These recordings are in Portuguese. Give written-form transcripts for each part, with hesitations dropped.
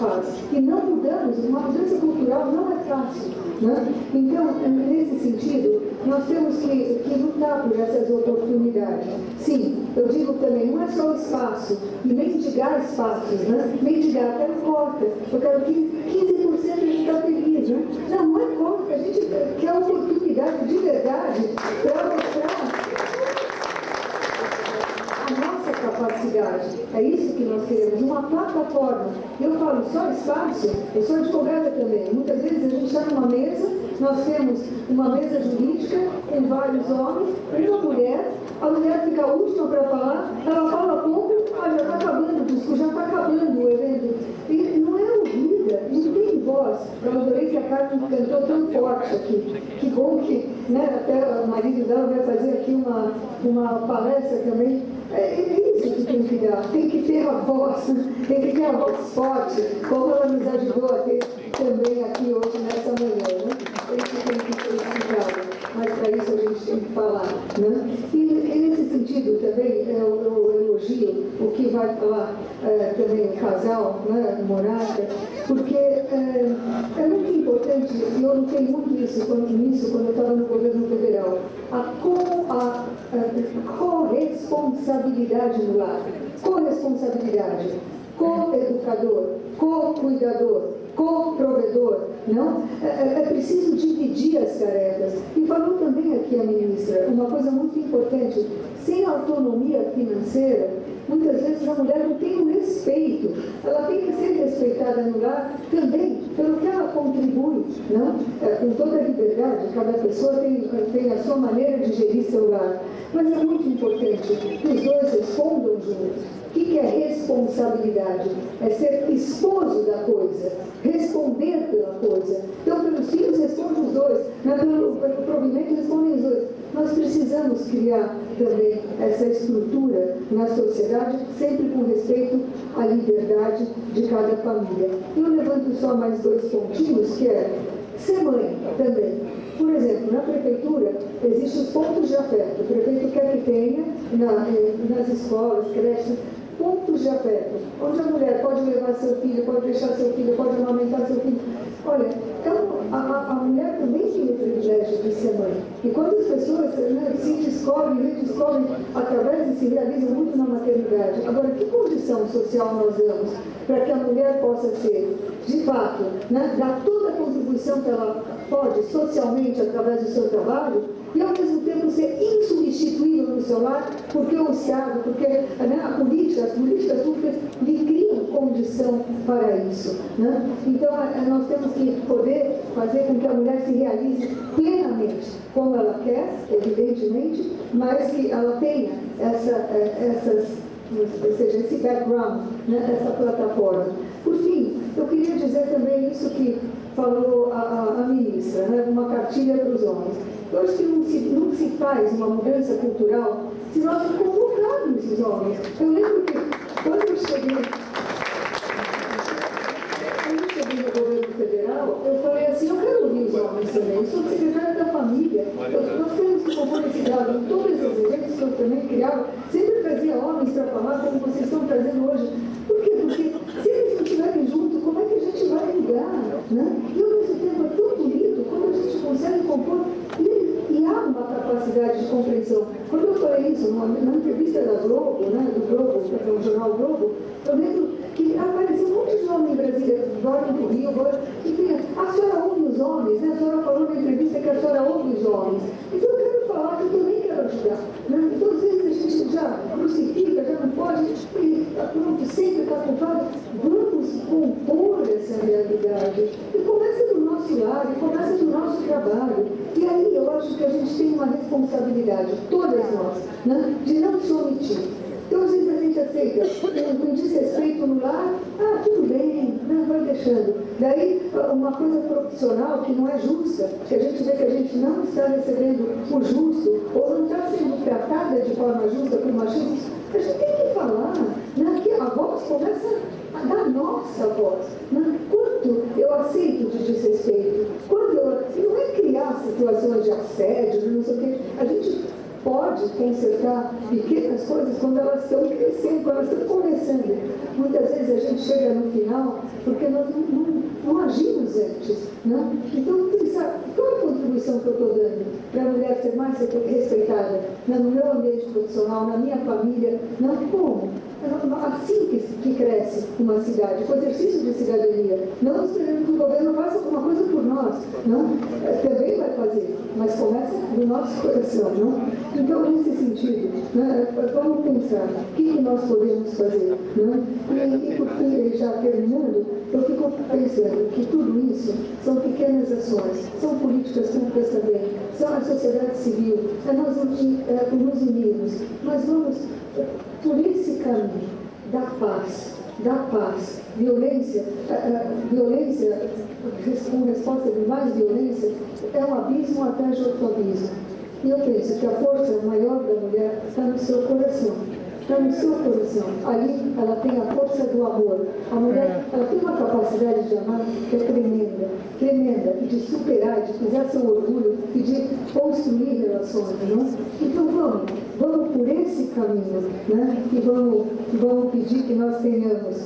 fase. E não mudamos, uma mudança cultural não é fácil. Né? Então, nesse sentido, nós temos que lutar por essas oportunidades. Sim, eu digo também, não é só o espaço, e mendigar espaços, né? Mendigar, quero cota, eu quero que 15% a gente está feliz. Né? Não é cota, a gente quer oportunidade de verdade para mostrar a nossa capacidade. É isso que nós queremos, uma plataforma. Eu falo só espaço, eu sou advogada também. Muitas vezes a gente está numa mesa, nós temos uma mesa jurídica com vários homens, uma mulher, a mulher fica a última para falar, ela fala pouco, já está acabando o discurso, já está acabando o evento. E não é ouvida, não tem voz. Eu adorei que a Carmen cantou tão forte aqui. Que bom que, né, até o marido dela vai fazer aqui uma palestra também. É isso que tem que dar, tem que ter a voz, tem que ter a voz forte, como ela nos ajudou a ter também aqui hoje nessa manhã, né? Isso tem que ser explicado, mas para isso a gente tem que falar, né? E nesse sentido também eu elogio o que vai falar também o casal, né, o Monarca, porque é muito importante, e eu notei muito isso quando eu estava no governo federal, a corresponsabilidade no lar, corresponsabilidade, co-educador, co-cuidador, co-provedor, não? É preciso dividir as tarefas. E falou também aqui a ministra, uma coisa muito importante, sem autonomia financeira, muitas vezes a mulher não tem o respeito, ela tem que ser respeitada no lar também, pelo que ela contribui, não? Com toda a liberdade, cada pessoa tem a sua maneira de gerir seu lar, mas é muito importante que os dois respondam juntos. O que é responsabilidade? É ser esposo da coisa, responder pela coisa. Então, pelos filhos respondem os dois, pelo provimento respondem os dois. Nós precisamos criar também essa estrutura na sociedade, sempre com respeito à liberdade de cada família. Eu levanto só mais 2 pontinhos, que é ser mãe também. Por exemplo, na prefeitura, existem os pontos de afeto. O prefeito quer que tenha nas escolas, creches, pontos de afeto, onde a mulher pode levar seu filho, pode deixar seu filho, pode amamentar seu filho. Olha, então, a mulher também tem o privilégio de ser mãe. E quando as pessoas se redescobrem através e se realizam muito na maternidade. Agora, que condição social nós damos para que a mulher possa ser, de fato, dar toda a contribuição que ela pode socialmente através do seu trabalho e ao mesmo tempo ser insubstituível no seu lar, porque o Estado, porque as políticas públicas lhe criam condição para isso. Né? Então, nós temos que poder fazer com que a mulher se realize plenamente, como ela quer, evidentemente, mas que ela tenha esse background, essa plataforma. Por fim, eu queria dizer também isso que falou a ministra, uma cartilha para os homens. Eu acho que não se faz uma mudança cultural se nós não convocarmos esses homens. Eu lembro que quando eu cheguei no governo federal, eu falei assim, eu quero ouvir os homens também, eu sou secretária da família, nós temos que compor esse diálogo. Em todos esses eventos que eu também criava, sempre trazia homens para falar como vocês estão trazendo hoje. Por quê? Porque se eles não estiverem juntos, como é que a gente vai ligar? Né? E ao mesmo tempo é tão bonito quando a gente consegue compor e há uma capacidade de compreensão. Quando eu falei isso numa entrevista da Globo, do Globo, que é o jornal Globo, eu lembro que apareceu um monte de homem em Brasília, agora no Rio, enfim, a senhora ouve os homens, a senhora falou na entrevista que a senhora ouve os homens. Então eu quero falar que eu também quero ajudar. Então às vezes a gente já crucifica, já não pode, e pronto, sempre está culpado. Vamos compor essa realidade. E começa do nosso lar, e começa do nosso trabalho. E aí eu acho que a gente tem uma responsabilidade, todas nós, de não se omitir. Então, às vezes a gente aceita um desrespeito no lar, tudo bem, vai deixando. Daí, uma coisa profissional que não é justa, que a gente vê que a gente não está recebendo o justo, ou não está sendo tratada de forma justa por machismo, a gente tem que falar, que a voz começa a dar nossa voz. Quanto eu aceito de desrespeito, e não é criar situações de assédio, não sei o quê, a gente pode consertar pequenas coisas quando elas estão crescendo, quando elas estão começando. Muitas vezes a gente chega no final porque nós não agimos antes. Não? Então, pensar, qual é a contribuição que eu estou dando para a mulher ser mais respeitada no meu ambiente profissional, na minha família? Não, como? Assim que cresce uma cidade, com exercício de cidadania. Não esperando que o governo faça alguma coisa por nós, não? Também vai fazer, mas começa do nosso coração, não? Então, nesse sentido, né, vamos pensar o que nós podemos fazer, não? E por fim, já terminando, eu fico pensando que tudo isso são pequenas ações, são políticas públicas também, são a sociedade civil, nós nos unimos, mas vamos por esse caminho da paz, violência, com resposta de mais violência, é um abismo atrás de outro abismo. E eu penso que a força maior da mulher está no seu coração. Está no seu coração. Ali ela tem a força do amor. A mulher, ela tem uma capacidade de amar que é tremenda, tremenda, e de superar, de pisar seu orgulho e de construir relações, não? Então vamos por esse caminho, né? E vamos pedir que nós tenhamos,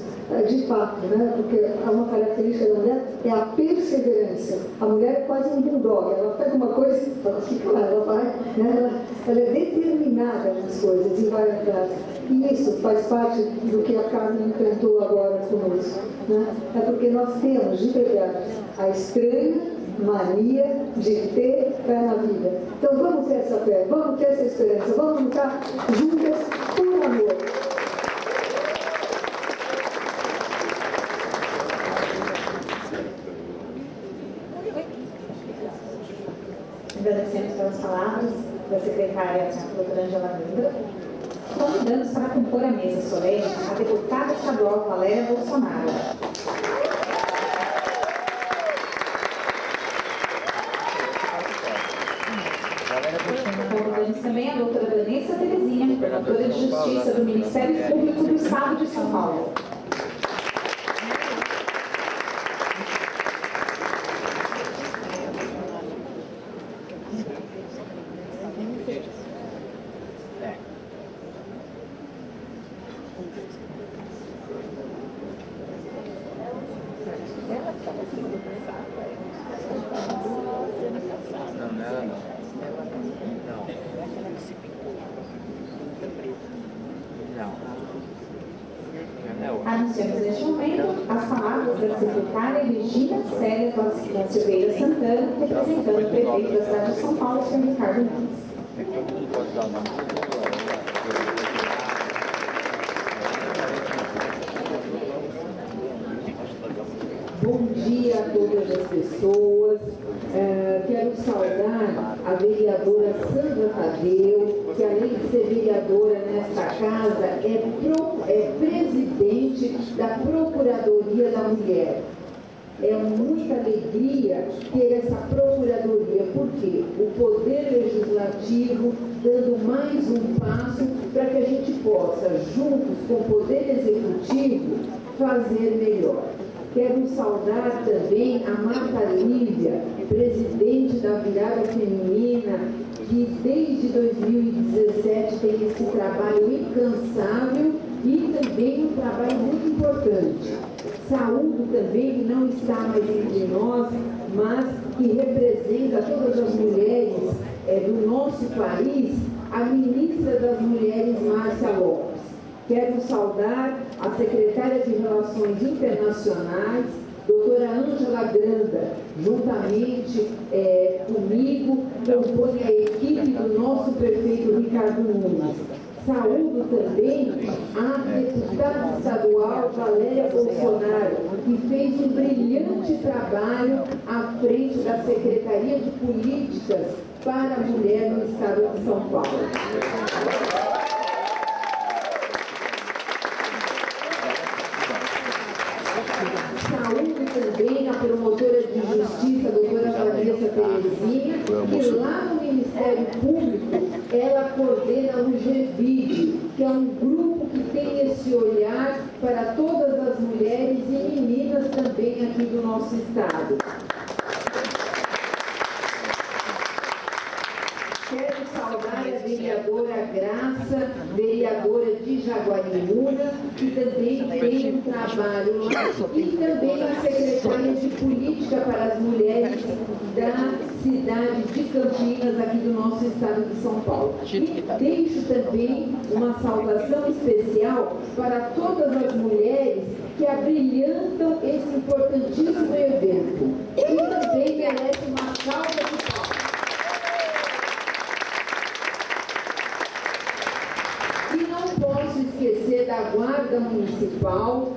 de fato, né? Porque uma característica da mulher é a perseverança. A mulher é quase um bulldog, ela pega uma coisa e ela fica lá, ela vai, né? Ela é determinada nas coisas e vai atrás. E isso faz parte do que a Carmen enfrentou agora conosco, né? É porque nós temos, de verdade, a estranha mania de ter fé na vida. Então vamos ter essa fé, vamos ter essa esperança, vamos lutar juntas por amor. Agradecemos pelas palavras da secretária, a doutora Ângela Gandra. Convidamos para compor a mesa solene a deputada estadual Valéria Bolsonaro. Convidamos também a doutora Vanessa Terezinha, promotora de Justiça do Ministério Público do Estado de São Paulo. Anunciamos neste momento as palavras da secretária Regina Célia da Silveira Santana, representando o prefeito da cidade de São Paulo, Sr. Ricardo Nunes. Bom dia a todas as pessoas. Quero saudar a vereadora Sandra Tadeu, que além de ser vereadora nesta casa, é presidente da Procuradoria da Mulher. É muita alegria ter essa procuradoria, porque o Poder Legislativo dando mais um passo para que a gente possa, juntos com o Poder Executivo, fazer melhor. Quero saudar também a Marta Lívia, presidente da Virada Feminina, que desde 2017 tem esse trabalho incansável e também um trabalho muito importante. Saúdo também, que não está mais entre nós, mas que representa todas as mulheres do nosso país, a ministra das Mulheres, Márcia Lopes. Quero saudar a secretária de Relações Internacionais, doutora Ângela Granda, juntamente comigo, compõe a equipe do nosso prefeito Ricardo Nunes. Saúdo também a deputada estadual Valéria Bolsonaro, que fez um brilhante trabalho à frente da Secretaria de Políticas para a Mulher no Estado de São Paulo. Saúde também a promotora de justiça, a doutora Vanessa Terezinha, que lá no Ministério Público ela coordena o GVID, que é um grupo que tem esse olhar para todas as mulheres e meninas também aqui do nosso estado. Quero saudar a vereadora Graça, vereadora de Jaguariúna, que também tem um trabalho lá, e também a secretária de Política para as Mulheres da cidade de Campinas, aqui do nosso estado de São Paulo. E deixo também uma saudação especial para todas as mulheres que abrilhantam esse importantíssimo evento. E também merece uma salva de palmas. E não posso esquecer da Guarda Municipal,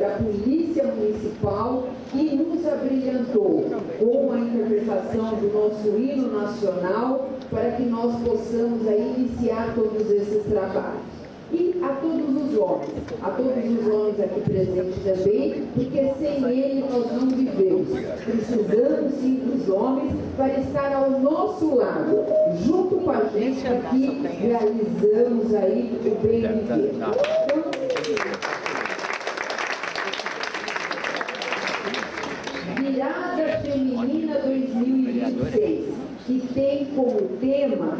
da Polícia Municipal, que nos abrilhantou com a interpretação do nosso hino nacional para que nós possamos aí iniciar todos esses trabalhos. E a todos os homens aqui presentes também, porque sem ele nós não vivemos. Precisamos sim dos homens para estar ao nosso lado, junto com a gente, para que realizamos aí o bem viver. Virada Feminina 2026, que tem como tema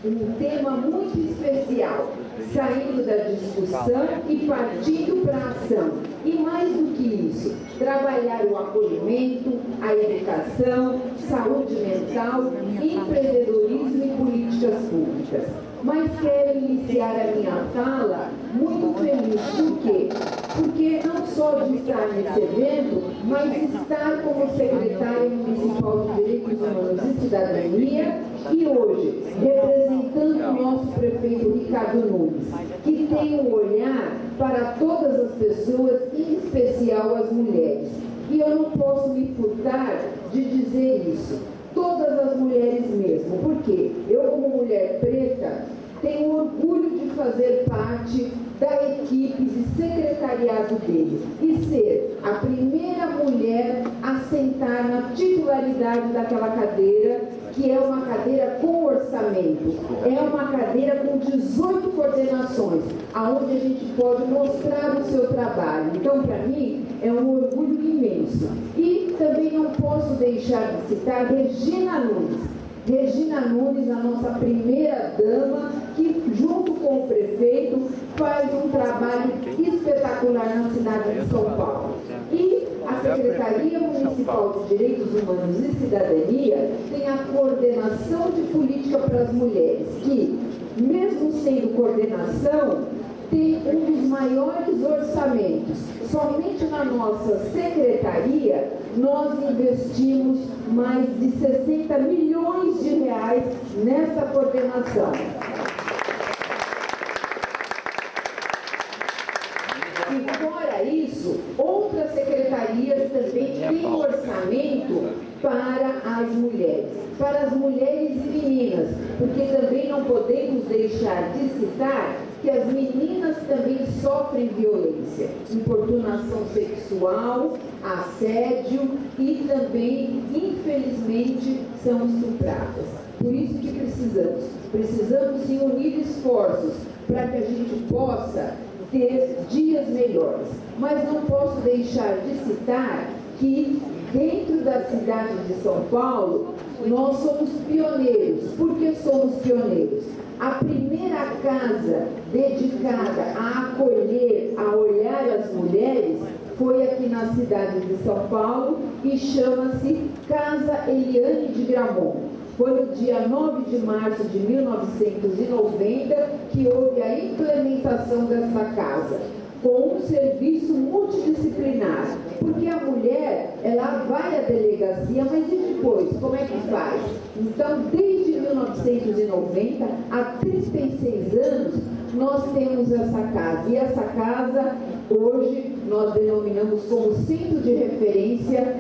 um tema muito especial, saindo da discussão e partindo para a ação. E mais do que isso, trabalhar o acolhimento, a educação, saúde mental, empreendedorismo e políticas públicas. Mas quero iniciar a minha fala muito feliz. Por quê? Porque não só de estar nesse evento, mas estar como secretária municipal de Direitos Humanos e Cidadania e hoje representando o nosso prefeito Ricardo Nunes, que tem um olhar para todas as pessoas, em especial as mulheres. E eu não posso me furtar de dizer isso. Todas as mulheres mesmo, porque eu, como mulher preta, tenho orgulho de fazer parte da equipe e secretariado dele e ser a primeira mulher a sentar na titularidade daquela cadeira, que é uma cadeira com orçamento, é uma cadeira com 18 coordenações, aonde a gente pode mostrar o seu trabalho. Então, para mim, é um orgulho imenso. E também não posso deixar de citar Regina Nunes. Regina Nunes, a nossa primeira dama, que junto com o prefeito faz um trabalho espetacular na cidade de São Paulo. E a Secretaria Municipal de Direitos Humanos e Cidadania tem a coordenação de política para as mulheres, que, mesmo sendo coordenação, tem um dos maiores orçamentos. Somente na nossa secretaria, nós investimos mais de 60 milhões de reais nessa coordenação. E fora isso, outras secretarias também têm orçamento para as mulheres e meninas, porque também não podemos deixar de citar que as meninas também sofrem violência, importunação sexual, assédio e também, infelizmente, são estupradas. Por isso que precisamos sim unir esforços para que a gente possa ter dias melhores. Mas não posso deixar de citar que dentro da cidade de São Paulo, nós somos pioneiros. Por que somos pioneiros? A primeira casa dedicada a acolher, a olhar as mulheres, foi aqui na cidade de São Paulo e chama-se Casa Eliane de Gramont. Foi no dia 9 de março de 1990 que houve a implementação dessa casa, com um serviço multidisciplinar, porque a mulher, ela vai à delegacia, mas e depois, como é que faz? Então, desde 1990, há 36 anos, nós temos essa casa, e essa casa, hoje, nós denominamos como centro de referência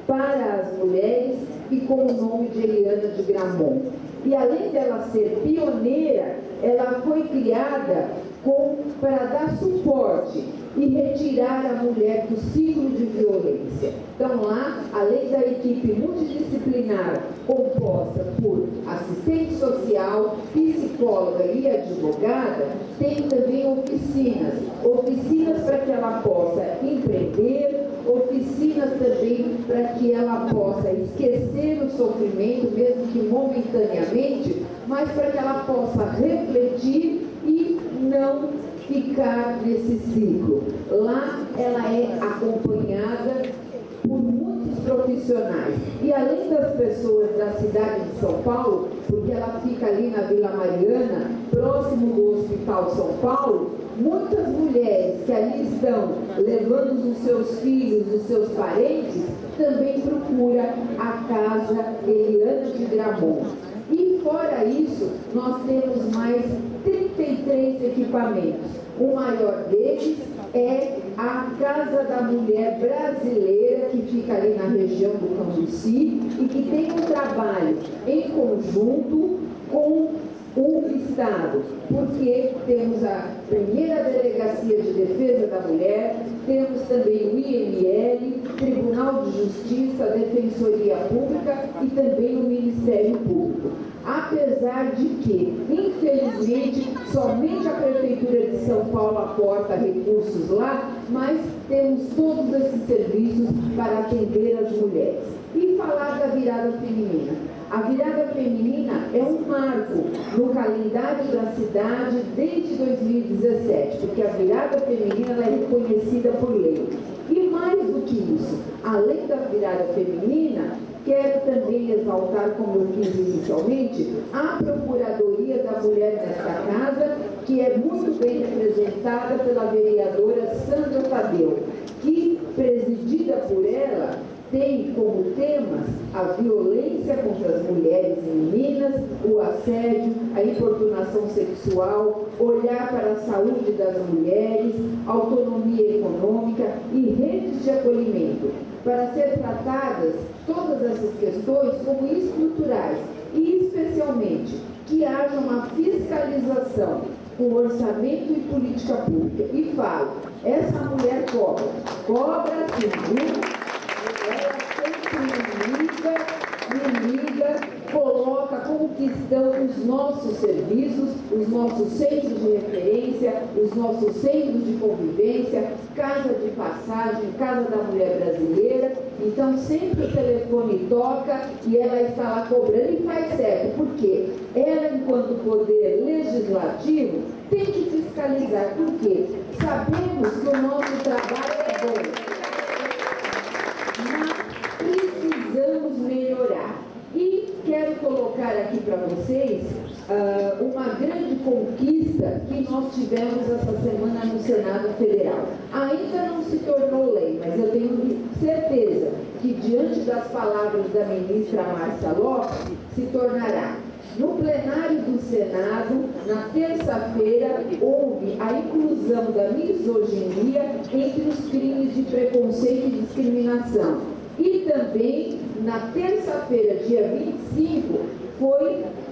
para as mulheres e com o nome de Eliana de Gramont. E além dela ser pioneira, ela foi criada para dar suporte e retirar a mulher do ciclo de violência. Então lá, além da equipe multidisciplinar composta por assistente social, psicóloga e advogada, tem também oficinas para que ela possa empreender, oficinas também para que ela possa esquecer o sofrimento, mesmo que momentaneamente, mas para que ela possa refletir e não ficar nesse ciclo. Lá ela é acompanhada por muitos profissionais. E além das pessoas da cidade de São Paulo, porque ela fica ali na Vila Mariana, próximo do Hospital São Paulo, muitas mulheres que ali estão levando os seus filhos, os seus parentes, também procuram a Casa Eliana de Gramont. E fora isso, nós temos mais 33 equipamentos. O maior deles é a Casa da Mulher Brasileira, que fica ali na região do Cambuci, e que tem um trabalho em conjunto com o Estado, porque temos a primeira Delegacia de Defesa da Mulher, temos também o IML, Tribunal de Justiça, Defensoria Pública e também o Ministério Público. Apesar de que, infelizmente, somente a Prefeitura de São Paulo aporta recursos lá, mas temos todos esses serviços para atender as mulheres. E falar da virada feminina. A virada feminina é um marco no calendário da cidade desde 2017, porque a virada feminina ela é reconhecida por lei. E mais do que isso, além da virada feminina, quero também exaltar, como eu fiz inicialmente, a Procuradoria da Mulher nesta casa, que é muito bem representada pela vereadora Sandra Tadeu, que, presidida por ela, tem como temas a violência contra as mulheres e meninas, o assédio, a importunação sexual, olhar para a saúde das mulheres, autonomia econômica e redes de acolhimento, para ser tratadas todas essas questões como estruturais e, especialmente, que haja uma fiscalização com orçamento e política pública. E falo, essa mulher cobra sim, viu? Ela sempre me liga, coloca como que estão os nossos serviços, os nossos centros de referência, os nossos centros de convivência, casa de passagem, Casa da Mulher Brasileira. Então, sempre o telefone toca e ela está lá cobrando e faz certo, porque ela, enquanto poder legislativo, tem que fiscalizar, porque sabemos que o nosso trabalho é bom. Precisamos melhorar. E quero colocar aqui para vocês uma grande conquista que nós tivemos essa semana no Senado Federal. Ainda não se tornou lei, mas eu tenho certeza que, diante das palavras da ministra Marcia Lopes, se tornará. No plenário do Senado, na terça-feira, houve a inclusão da misoginia entre os crimes de preconceito e discriminação. E também, na terça-feira, dia 25,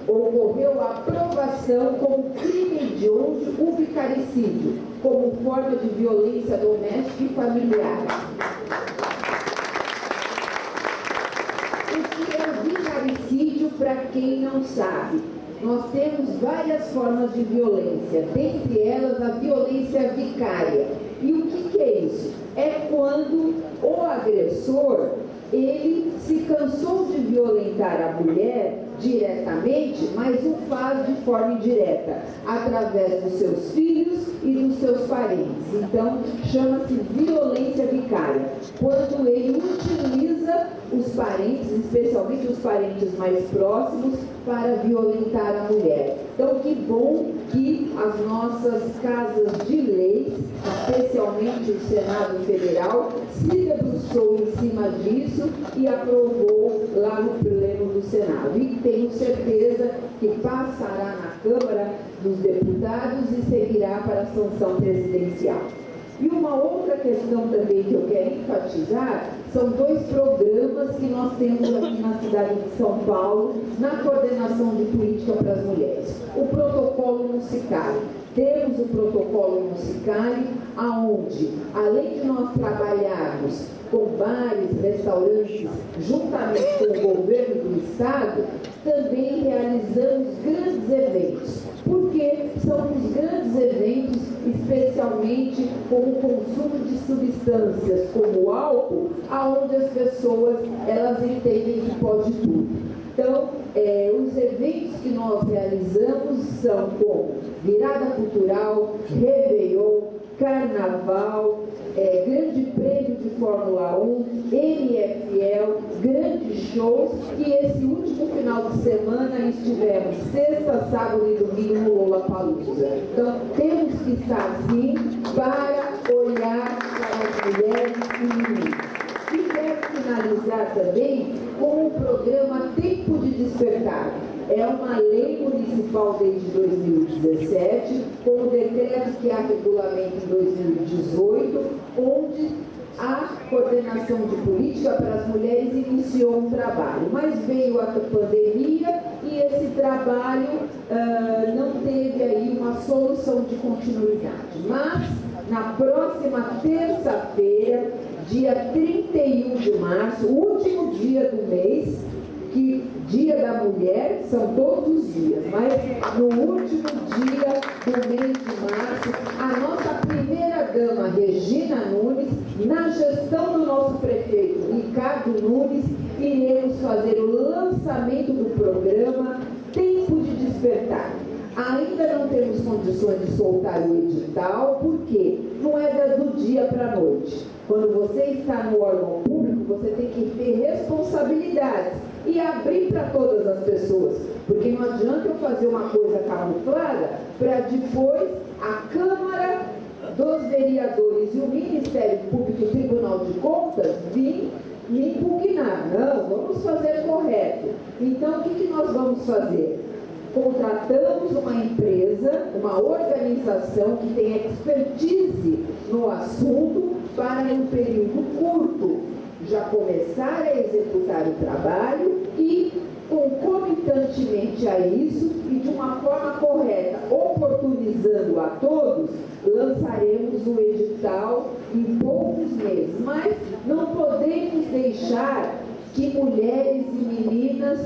ocorreu a aprovação como crime hediondo o vicaricídio, como forma de violência doméstica e familiar. O que é o vicaricídio, para quem não sabe? Nós temos várias formas de violência, dentre elas a violência vicária. E o que é isso? É quando o agressor, ele se cansou de violentar a mulher diretamente, mas o faz de forma indireta, através dos seus filhos e dos seus parentes. Então, chama-se violência vicária, quando ele utiliza os parentes, especialmente os parentes mais próximos, para violentar a mulher. Então, que bom que as nossas casas de leis, especialmente o Senado Federal, se debruçou em cima disso e aprovou lá no pleno do Senado. E tenho certeza que passará na Câmara dos Deputados e seguirá para a sanção presidencial. E uma outra questão também que eu quero enfatizar são dois programas que nós temos aqui na cidade de São Paulo, na coordenação de política para as mulheres. O protocolo Musicale. Temos o protocolo Musicale, aonde, além de nós trabalharmos com bares, restaurantes, juntamente com o governo do Estado, também realizamos grandes eventos. Porque são os grandes eventos, especialmente com o consumo de substâncias como o álcool, aonde as pessoas elas entendem que pode tudo. Então, os eventos que nós realizamos são como Virada Cultural, Réveillon, Carnaval, Grande Prêmio de Fórmula 1, NFL, grandes shows, e esse último final de semana estivemos sexta, sábado e domingo no Lollapalooza. Então, temos que estar sim para olhar para as mulheres e meninas. E quero finalizar também com o programa Tempo de Despertar. É uma lei municipal desde 2017, com o decreto que há regulamento em 2018, onde a coordenação de política para as mulheres iniciou um trabalho. Mas veio a pandemia e esse trabalho não teve aí uma solução de continuidade. Mas, na próxima terça-feira, dia 31 de março, último dia do mês, que Dia da Mulher são todos os dias, mas no último dia do mês de março, a nossa primeira-dama, Regina Nunes, na gestão do nosso prefeito, Ricardo Nunes, iremos fazer o lançamento do programa Tempo de Despertar. Ainda não temos condições de soltar o edital, porque não é do dia para a noite. Quando você está no órgão público, você tem que ter responsabilidades e abrir para todas as pessoas, porque não adianta eu fazer uma coisa camuflada para depois a Câmara dos Vereadores e o Ministério Público e o Tribunal de Contas vir me impugnar. Não, vamos fazer correto. Então, o que nós vamos fazer? Contratamos uma empresa, uma organização que tem expertise no assunto para, em um período curto, já começar a executar o trabalho e, concomitantemente a isso, e de uma forma correta, oportunizando a todos, lançaremos o edital em poucos meses. Mas não podemos deixar que mulheres e meninas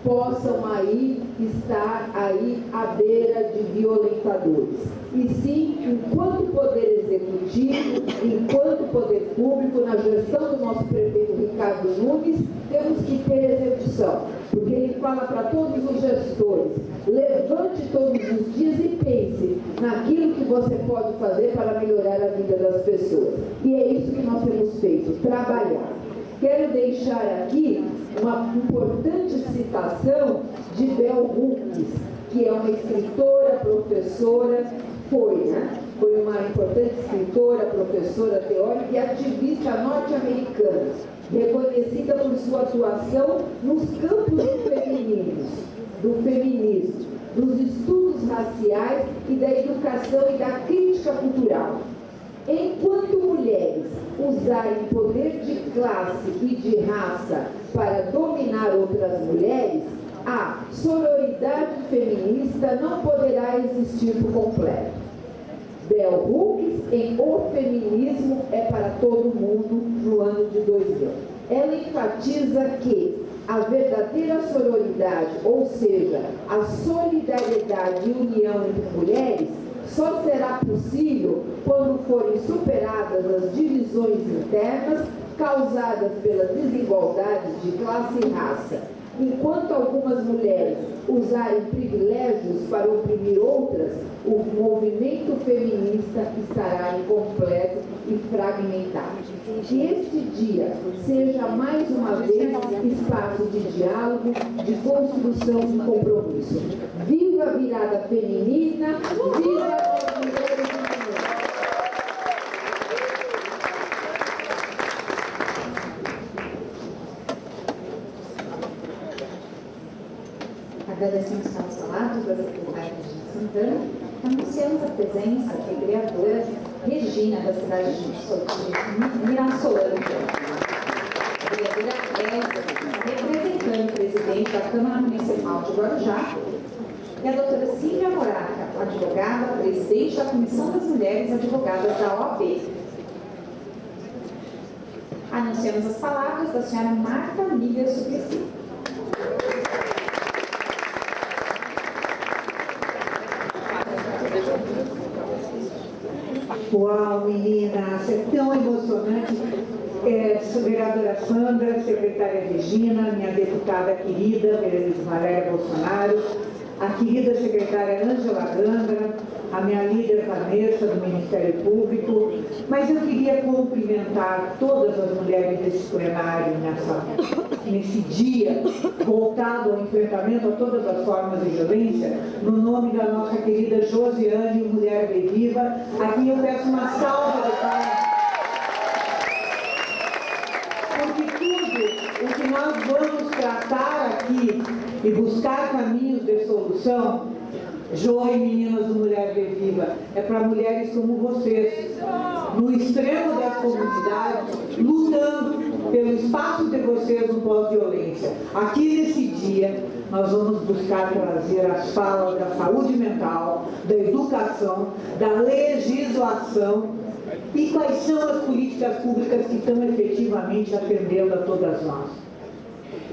possam aí estar aí à beira de violentadores. E sim, enquanto poder executivo, enquanto poder público, na gestão do nosso prefeito Ricardo Nunes, temos que ter execução. Porque ele fala para todos os gestores, levante todos os dias e pense naquilo que você pode fazer para melhorar a vida das pessoas. E é isso que nós temos feito, trabalhar. Quero deixar aqui uma importante citação de Bell Hooks, que é uma escritora, professora, foi uma importante escritora, professora, teórica e ativista norte-americana, reconhecida por sua atuação nos campos do feminismo, dos estudos raciais e da educação e da crítica cultural. Enquanto mulheres usarem poder de classe e de raça para dominar outras mulheres, a sororidade feminista não poderá existir por completo. Bell Hooks, em O Feminismo é para Todo Mundo, no ano de 2000. Ela enfatiza que a verdadeira sororidade, ou seja, a solidariedade e união entre mulheres, só será possível quando forem superadas as divisões internas causadas pelas desigualdades de classe e raça. Enquanto algumas mulheres usarem privilégios para oprimir outras, o movimento feminista estará incompleto e fragmentado. Que este dia seja mais uma vez espaço de diálogo, de construção e compromisso. Viva a virada feminina, viva as mulheres e mulheres. Agradecemos pelas palavras da secretária Regina Santana. Anunciamos a presença da vereadora Regina, da cidade de Mirassolândia. A vereadora representando o presidente da Câmara Municipal de Guarujá, e a doutora Cíndia Moraca, advogada, presidente da Comissão das Mulheres Advogadas da OAB. Anunciamos as palavras da senhora Marta Lívia Suplicy. Uau, meninas, é tão emocionante Vereadora Sandra, secretária Regina, minha deputada querida, vereadora Valéria Bolsonaro, a querida secretária Ângela Gândara, a minha líder Vanessa, do Ministério Público, mas eu queria cumprimentar todas as mulheres desse plenário nesse dia voltado ao enfrentamento a todas as formas de violência, no nome da nossa querida Josiane, Mulher Bem Viva, a quem eu peço uma salva de palmas. O que nós vamos tratar aqui e buscar caminhos de solução, Jo e meninas do Mulher Bem Viva, é para mulheres como vocês, no extremo das comunidades, lutando pelo espaço de vocês no pós-violência. Aqui nesse dia, nós vamos buscar trazer as falas da saúde mental, da educação, da legislação, e quais são as políticas públicas que estão efetivamente atendendo a todas nós.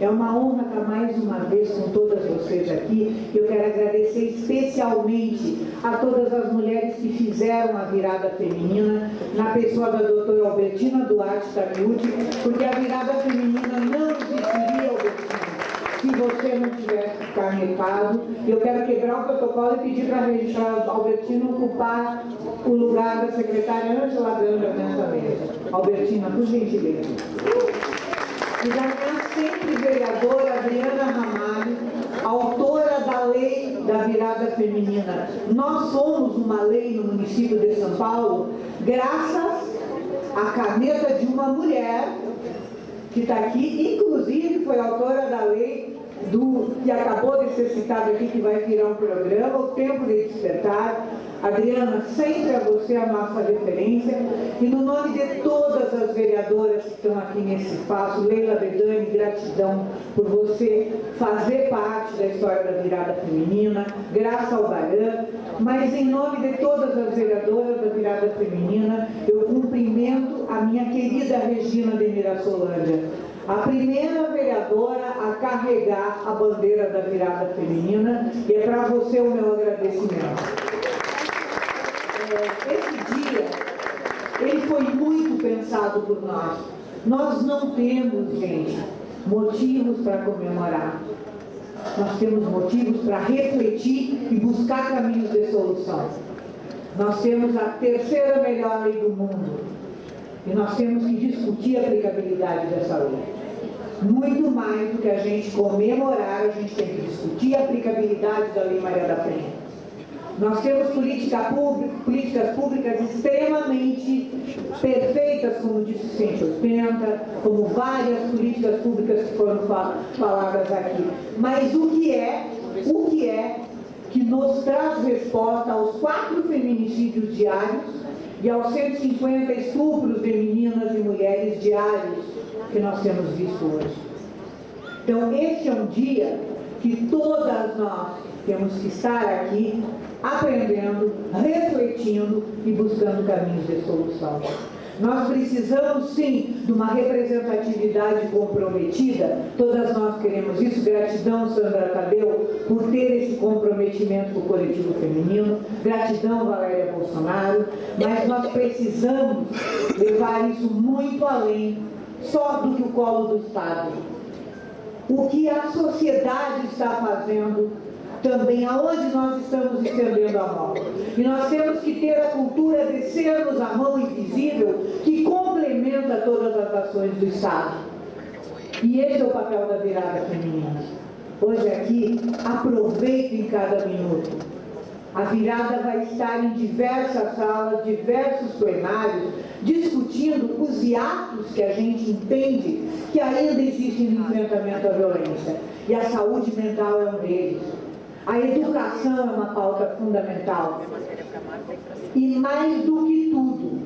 É uma honra estar mais uma vez com todas vocês aqui. Eu quero agradecer especialmente a todas as mulheres que fizeram a virada feminina, na pessoa da doutora Albertina Duarte Tamiuti, porque a virada feminina não existiria, Albertina, se você não tivesse carregado. Eu quero quebrar o protocolo e pedir para a Albertina ocupar o lugar da secretária Ângela Gândara nessa mesa. Albertina, por gentileza. E da minha sempre vereadora Adriana Ramalho, autora da lei da virada feminina. Nós somos uma lei no município de São Paulo, graças à caneta de uma mulher que está aqui, inclusive foi autora da lei que acabou de ser citado aqui, que vai virar um programa, O Tempo de Despertar. Adriana, sempre a você a nossa referência, e no nome de todas as vereadoras que estão aqui nesse espaço, Leila Bedani, gratidão por você fazer parte da história da virada feminina, Graça Albaran, mas em nome de todas as vereadoras da virada feminina, eu cumprimento a minha querida Regina de Mirassolândia, a primeira vereadora a carregar a bandeira da virada feminina, e é para você o meu agradecimento. Esse dia, ele foi muito pensado por nós. Nós não temos, gente, motivos para comemorar. Nós temos motivos para refletir e buscar caminhos de solução. Nós temos a terceira melhor lei do mundo. E nós temos que discutir a aplicabilidade dessa lei. Muito mais do que a gente comemorar, a gente tem que discutir a aplicabilidade da Lei Maria da Penha. Nós temos políticas públicas extremamente perfeitas, como disse o 180, como várias políticas públicas que foram faladas aqui. Mas o que é que nos traz resposta aos 4 feminicídios diários e aos 150 estupros de meninas e mulheres diários que nós temos visto hoje? Então, esse é um dia que todas nós temos que estar aqui aprendendo, refletindo e buscando caminhos de solução. Nós precisamos, sim, de uma representatividade comprometida. Todas nós queremos isso. Gratidão, Sandra Tadeu, por ter esse comprometimento com o coletivo feminino. Gratidão, Valéria Bolsonaro. Mas nós precisamos levar isso muito além só do que o colo do Estado. O que a sociedade está fazendo também, aonde nós estamos estendendo a mão. E nós temos que ter a cultura de sermos a mão invisível que complementa todas as ações do Estado. E esse é o papel da virada feminina. Hoje aqui, aproveitem cada minuto. A virada vai estar em diversas salas, diversos plenários, discutindo os hiatos que a gente entende que ainda existem no enfrentamento à violência. E a saúde mental é um deles. A educação é uma pauta fundamental. E mais do que tudo,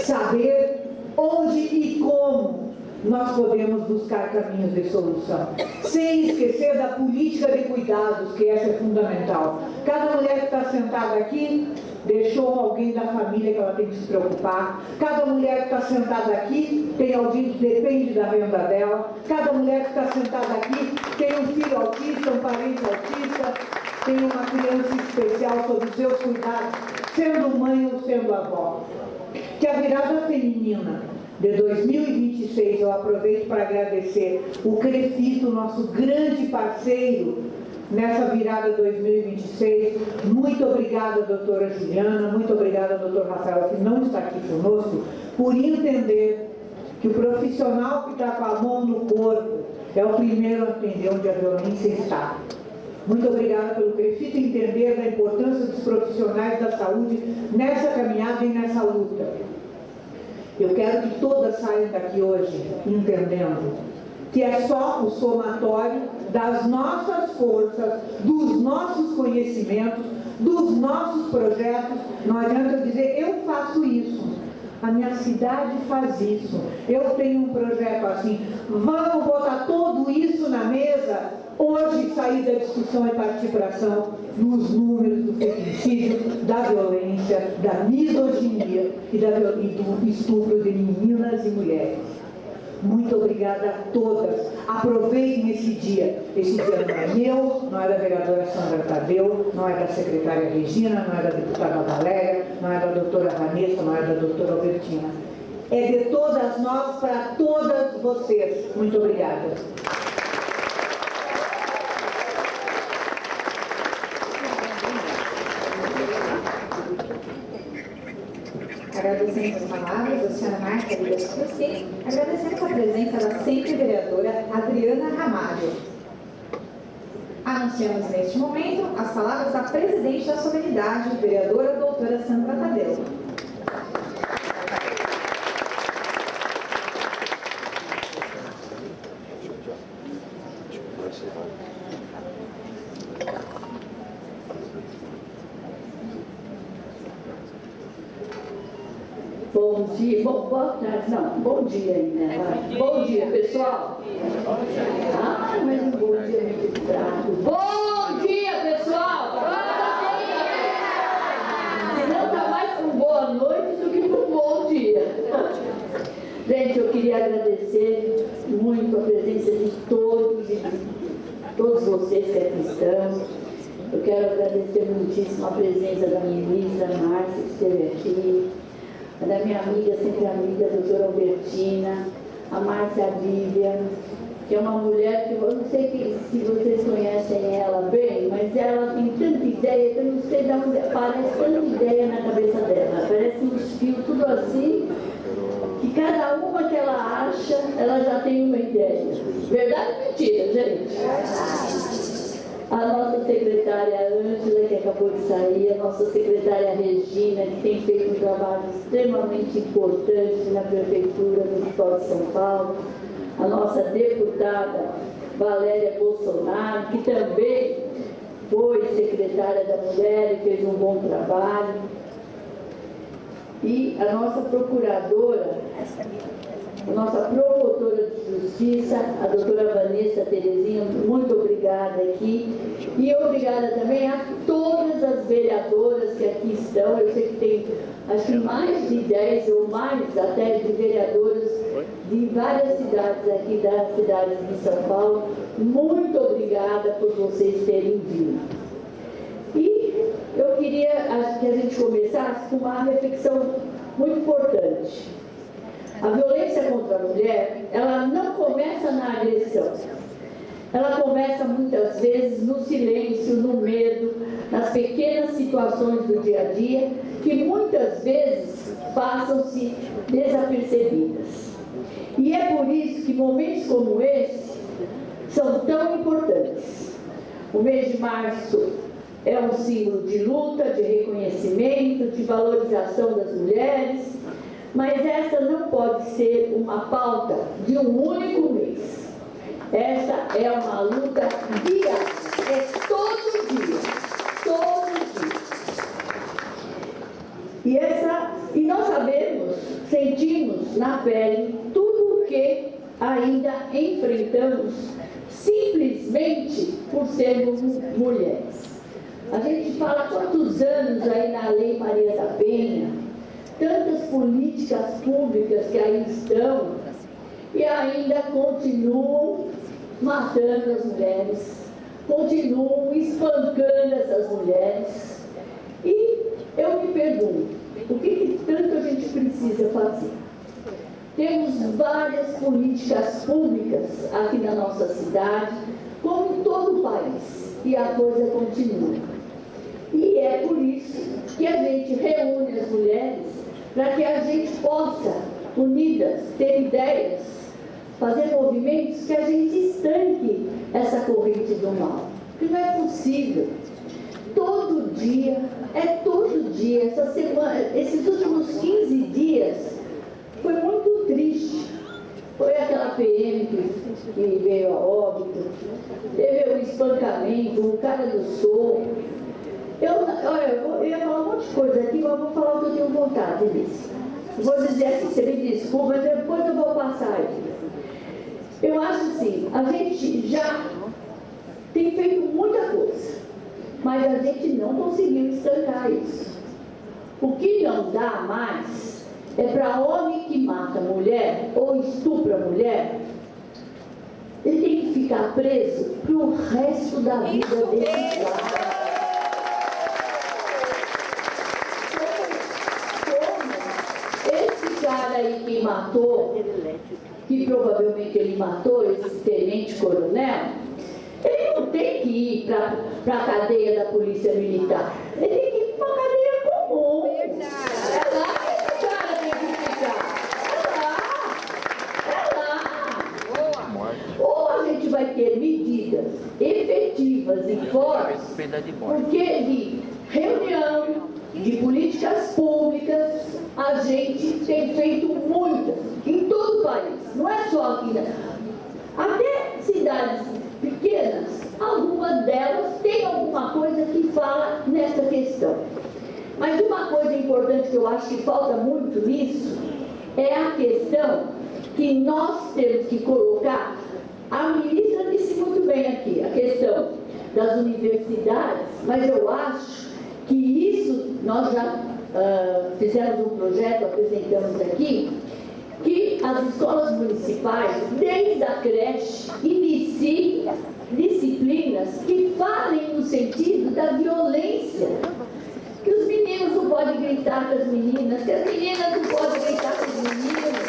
saber onde e como nós podemos buscar caminhos de solução. Sem esquecer da política de cuidados, que essa é fundamental. Cada mulher que está sentada aqui deixou alguém da família que ela tem que se preocupar. Cada mulher que está sentada aqui tem alguém que depende da renda dela. Cada mulher que está sentada aqui tem um filho autista, um parente autista, tem uma criança especial sob os seus cuidados, sendo mãe ou sendo avó. Que a virada feminina de 2026, eu aproveito para agradecer o CREFITO, nosso grande parceiro nessa virada 2026. Muito obrigada, doutora Juliana, muito obrigada, doutor Rafael, que não está aqui conosco, por entender que o profissional que está com a mão no corpo é o primeiro a entender onde a violência está. Muito obrigada pelo CREFITO entender da importância dos profissionais da saúde nessa caminhada e nessa luta. Eu quero que todas saiam daqui hoje entendendo que é só o somatório das nossas forças, dos nossos conhecimentos, dos nossos projetos. Não adianta eu dizer, eu faço isso, a minha cidade faz isso, eu tenho um projeto assim. Vamos botar tudo isso na mesa, hoje sair da discussão e partir para ação nos números do feminicídio, da violência, da misoginia e do estupro de meninas e mulheres. Muito obrigada a todas. Aproveitem esse dia. Esse dia não é meu, não é da vereadora Sandra Tadeu, não é da secretária Regina, não é da deputada Valéria, não é da doutora Vanessa, não é da doutora Albertina. É de todas nós para todas vocês. Muito obrigada. Agradecendo as palavras da senhora Marta Elias Cruz, agradecendo a presença da sempre vereadora Adriana Ramalho. Anunciamos neste momento as palavras da presidente da solenidade, vereadora doutora Sandra Tadeu. Bom dia, boa tarde, não, bom dia ainda. Bom dia, pessoal. Ah, mas um bom dia muito fraco. Bom dia, pessoal. Senão tá mais com boa noite do que com bom dia. Gente, eu queria agradecer muito a presença de todos vocês que aqui estão. Eu quero agradecer muitíssimo a presença da Melissa, da Márcia, que esteve aqui, da minha amiga, sempre amiga, a doutora Albertina, a Márcia Vivian, que é uma mulher que eu não sei se vocês conhecem ela bem, mas ela tem tanta ideia que eu não sei de onde aparece tanta ideia na cabeça dela. Parece uns fios, tudo assim, que cada uma que ela acha, ela já tem uma ideia. Verdade ou mentira, gente? A nossa secretária Ângela, que acabou de sair, a nossa secretária Regina, que tem feito um trabalho extremamente importante na Prefeitura do Estado de São Paulo, a nossa deputada Valéria Bolsonaro, que também foi secretária da Mulher e fez um bom trabalho, e a nossa procuradora, a nossa promotora de justiça, a doutora Vanessa Terezinha, muito obrigada aqui. E obrigada também a todas as vereadoras que aqui estão. Eu sei que tem, acho que mais de 10 ou mais até de vereadoras de várias cidades aqui das cidades de São Paulo. Muito obrigada por vocês terem vindo. E eu queria que a gente começasse com uma reflexão muito importante. A violência contra a mulher, ela não começa na agressão. Ela começa muitas vezes no silêncio, no medo, nas pequenas situações do dia a dia, que muitas vezes passam-se desapercebidas. E é por isso que momentos como esse são tão importantes. O mês de março é um símbolo de luta, de reconhecimento, de valorização das mulheres, mas essa não pode ser uma pauta de um único mês. Essa é uma luta diária, é todo dia, todo dia. E nós sabemos, sentimos na pele tudo o que ainda enfrentamos simplesmente por sermos mulheres. A gente fala há quantos anos aí na Lei Maria da Penha, tantas políticas públicas que aí estão e ainda continuam matando as mulheres, continuam espancando essas mulheres. E eu me pergunto, o que tanto a gente precisa fazer? Temos várias políticas públicas aqui na nossa cidade, como em todo o país, e a coisa continua. E é por isso que a gente reúne as mulheres para que a gente possa, unidas, ter ideias, fazer movimentos que a gente estanque essa corrente do mal. Porque não é possível. Todo dia, essa semana, esses últimos 15 dias, foi muito triste. Foi aquela PM que veio a óbito, teve o espancamento, o cara do som. Eu ia falar um monte de coisa aqui, mas vou falar o que eu tenho vontade disso. Vou dizer assim, você me desculpa, mas depois eu vou passar aqui. Eu acho assim, a gente já tem feito muita coisa, mas a gente não conseguiu estancar isso. O que não dá mais é para homem que mata mulher ou estupra mulher, ele tem que ficar preso para o resto da vida dele. Esse cara aí que matou, que provavelmente ele matou, esse tenente-coronel, ele não tem que ir para a cadeia da polícia militar. Ele tem que ir para a cadeia comum. É lá que esse cara tem que ficar. É lá. Ou a gente vai ter medidas efetivas e fortes, porque de reunião, de políticas públicas, a gente tem feito muitas, em todo o país. Não é só aqui, né? Até cidades pequenas, algumas delas têm alguma coisa que fala nessa questão. Mas uma coisa importante que eu acho que falta muito nisso é a questão que nós temos que colocar. A ministra disse muito bem aqui, a questão das universidades, mas eu acho que isso nós já fizemos um projeto, apresentamos aqui, que as escolas municipais, desde a creche, iniciem disciplinas que falem no sentido da violência. Que os meninos não podem gritar com as meninas, que as meninas não podem gritar com os meninos.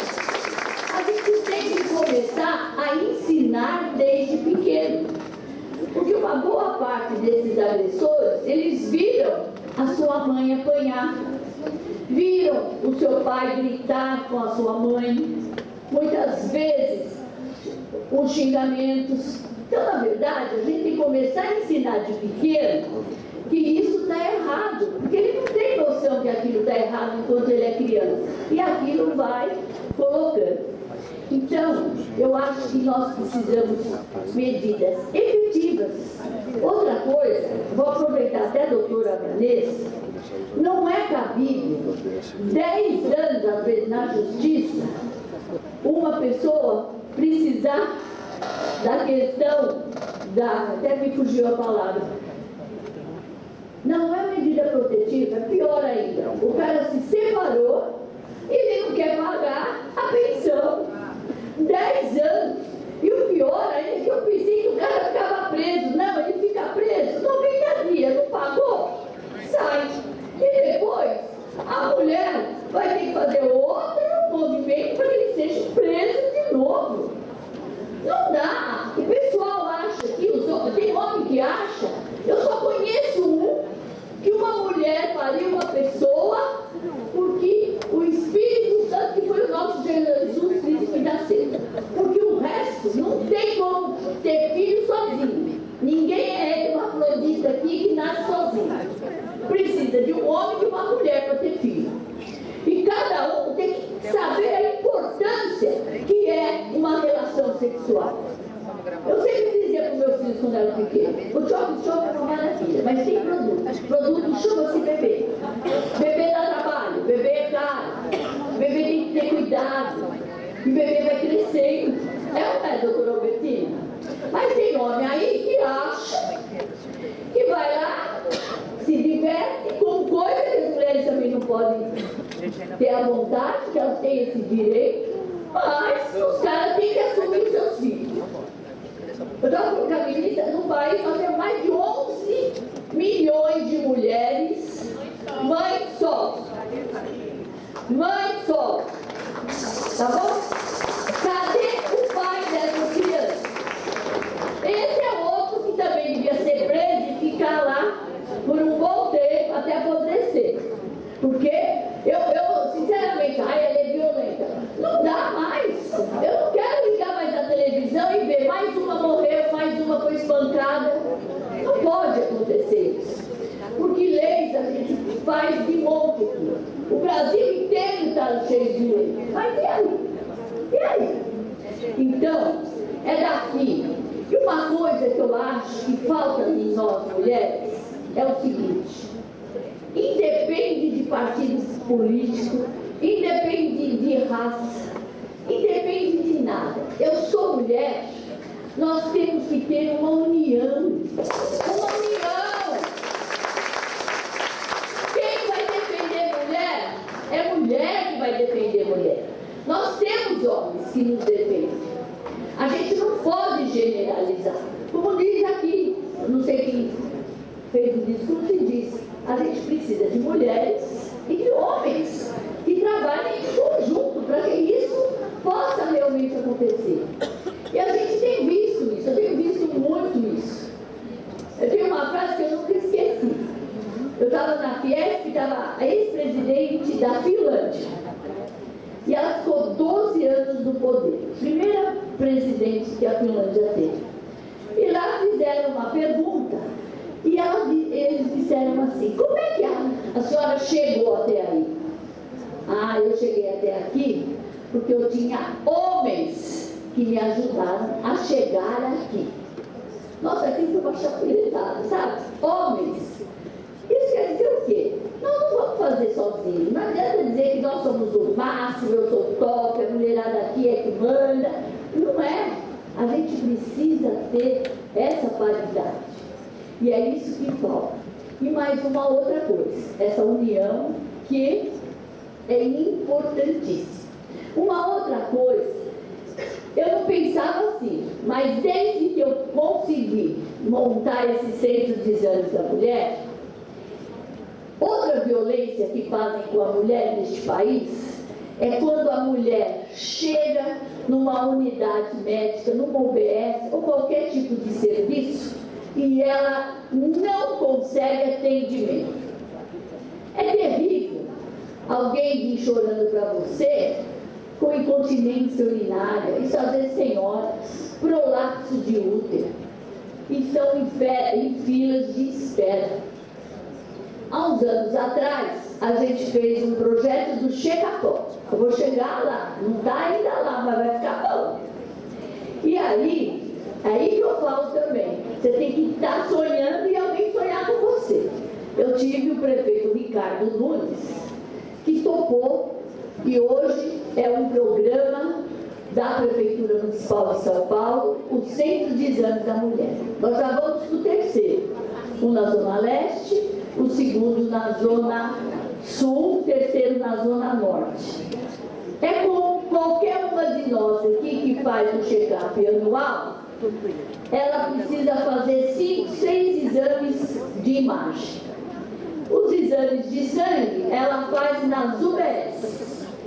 A gente tem que começar a ensinar desde pequeno. Porque uma boa parte desses agressores, eles viram a sua mãe apanhar, viram o seu pai gritar com a sua mãe, muitas vezes os xingamentos. Então, na verdade, a gente tem que começar a ensinar de pequeno que isso está errado, porque ele não tem noção que aquilo está errado enquanto ele é criança, e aquilo vai colocando. Então, eu acho que nós precisamos de medidas efetivas. Outra coisa, vou aproveitar até a doutora Vanessa, não é cabível 10 anos, às vezes, na justiça, uma pessoa precisar da questão até me fugiu a palavra. Não é medida protetiva, pior ainda. O cara se separou e ele não quer pagar a pensão. 10 anos. E o pior ainda é que eu pensei que o cara ficava preso. Não, ele fica preso 90 dias, não pagou, sai. E depois a mulher vai ter que fazer outro movimento para que ele seja preso de novo. Não dá. O pessoal acha que tem homem que acha, eu só conheço um, que uma mulher pariu uma pessoa porque o Espírito Santo, que foi o nosso Jesus, disse que dá certo. Porque o resto não tem como ter filho sozinho. Ninguém é hermafrodita aqui que nasce sozinho. Precisa de um homem e de uma mulher para ter filho. E cada um tem que saber a importância que é uma relação sexual. Eu sempre dizia para os meus filhos quando eram pequenos, o choque é uma maravilha, mas tem produto. Produto chama-se bebê. Bebê dá trabalho, bebê é caro, bebê tem que ter cuidado, e bebê vai crescendo. É ou não é, doutora Albertina? Mas tem homem aí que acha que vai lá, se diverte com coisas que as mulheres também não podem ter a vontade, que elas têm esse direito, mas os caras têm que assumir os seus filhos. Eu estava falando que a ministra, no país nós temos mais de 11 milhões de mulheres mães solo. Mães solo. Tá bom? pancada. Não pode acontecer isso. Porque leis a gente faz de monte aqui. O Brasil inteiro está cheio de leis. Mas e aí? E aí? Então, é daqui. E uma coisa que eu acho que falta em nós mulheres é o seguinte: independe de partidos políticos, independe de raça, independe de nada. Eu sou mulher, nós temos que ter uma união. Uma união! Quem vai defender mulher? É mulher que vai defender mulher. Nós temos homens que nos defendem. A gente não pode generalizar. Como diz aqui, eu não sei quem fez o discurso e disse, a gente precisa de mulheres e de homens que trabalhem em conjunto para que isso possa realmente acontecer. E a gente tem visto isso, eu tenho visto muito isso. Eu tenho uma frase que eu nunca esqueci. Eu estava na Fiesp, estava a ex-presidente da Finlândia. E ela ficou 12 anos no poder. Primeira presidente que a Finlândia teve. E lá fizeram uma pergunta. E eles disseram assim, como é que a senhora chegou até aí? Ah, eu cheguei até aqui porque eu tinha homens que me ajudaram a chegar aqui. Nossa, aqui foi uma chapelezada, sabe? Homens. Isso quer dizer o quê? Nós não vamos fazer sozinhos. Não adianta dizer que nós somos o máximo, eu sou top, a mulherada aqui é que manda. Não é. A gente precisa ter essa paridade. E é isso que falta. E mais uma outra coisa, essa união que é importantíssima. Uma outra coisa, eu não pensava assim, mas desde que eu consegui montar esse centro de exames da mulher, outra violência que fazem com a mulher neste país é quando a mulher chega numa unidade médica, numa UBS ou qualquer tipo de serviço e ela não consegue atendimento. É terrível alguém vir chorando para você com incontinência urinária, isso às vezes tem horas, prolapso de útero, e estão em filas de espera. Há uns anos atrás, a gente fez um projeto do Chega-Pó. Eu vou chegar lá, não está ainda lá, mas vai ficar bom. E aí que eu falo também, você tem que estar sonhando e alguém sonhar com você. Eu tive o prefeito Ricardo Nunes, que topou, e hoje é um programa da Prefeitura Municipal de São Paulo, o Centro de Exames da Mulher. Nós já vamos para o terceiro, um na Zona Leste, o segundo na Zona Sul, o terceiro na Zona Norte. É como qualquer uma de nós aqui que faz um check-up anual, ela precisa fazer 5, 6 exames de imagem. Os exames de sangue, ela faz nas UBS.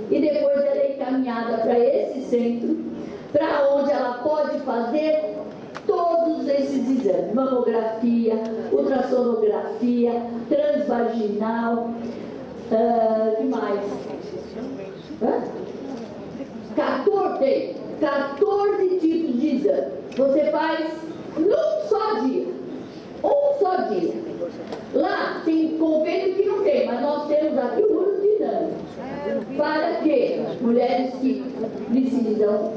E depois ela é encaminhada para esse centro, para onde ela pode fazer todos esses exames. Mamografia, ultrassonografia, transvaginal, que mais? 14 tipos de exame. Você faz num só dia. Um só dia. Lá tem convênio que não tem, mas nós temos aqui o uso dinâmico. Para que mulheres que precisam